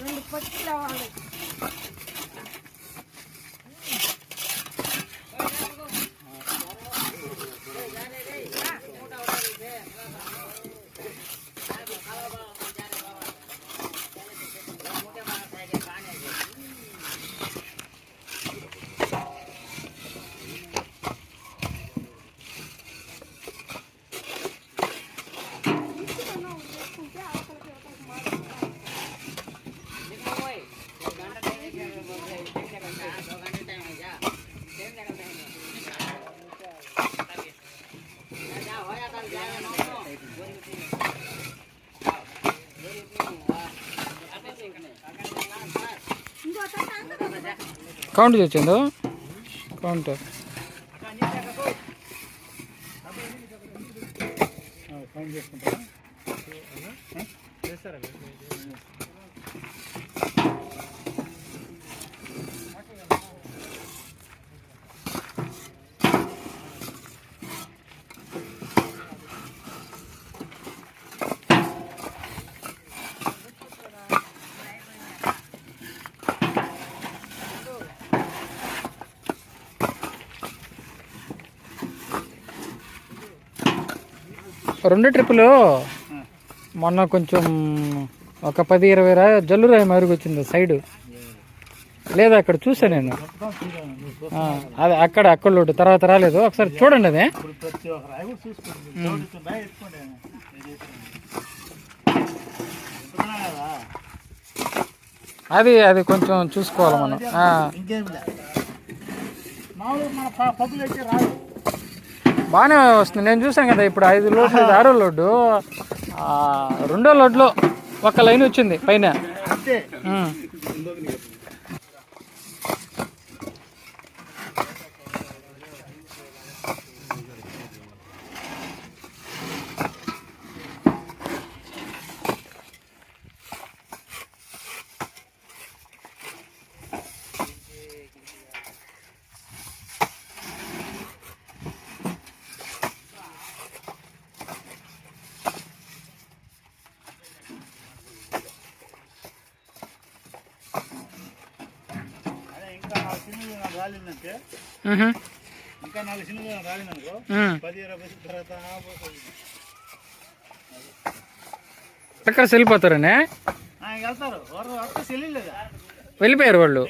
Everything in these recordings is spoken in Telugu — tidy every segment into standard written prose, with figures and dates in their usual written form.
రెండు పచ్చి రావాలి. కౌంట్ చేసిందో కౌంట్ చేస్తారా? రెండు ట్రిప్పులు మొన్న కొంచెం ఒక 10-20 జల్లురాయి మరుగు వచ్చింది సైడు లేదా అక్కడ చూసా నేను. అదే అక్కడ లోటు తర్వాత రాలేదు. ఒకసారి చూడండి. అది అది కొంచెం చూసుకోవాలి మనం. బాగానే వస్తుంది. నేను చూసాను కదా ఇప్పుడు 5 లోడ్లు 6వ లోడ్డు 2వ లోడ్లో ఒక లైన్ వచ్చింది పైన. ఇంకా 4 సిలిండర్లు రాలిందనుకో 10-20 తర్వాత అక్కడ వెళ్ళిపోతారనే వెళ్తారు. వెళ్ళిపోయారు వాళ్ళు.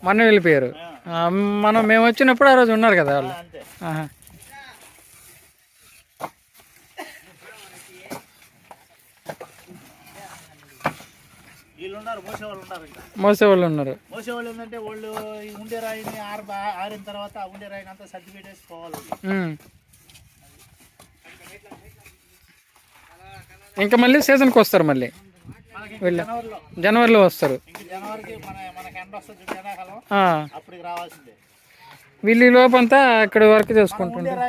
మొన్న వెళ్ళిపోయారు. మేము వచ్చినప్పుడు ఆ రోజు ఉన్నారు కదా వాళ్ళు. మోసేవాళ్ళు ఉన్నారు. మోసేవాళ్ళు ఏంటంటే వాళ్ళు ఉండే రాయిని ఆరిన తర్వాత ఉండే రాయిని అంతా సర్ది పెట్టేసి పోవాలి. ఇంకా మళ్ళీ సీజన్కి వస్తారు. మళ్ళీ జనవరిలో వస్తారు. వీళ్ళు లోపంతా ఇక్కడ వర్క్ చేసుకుంటుంటారు.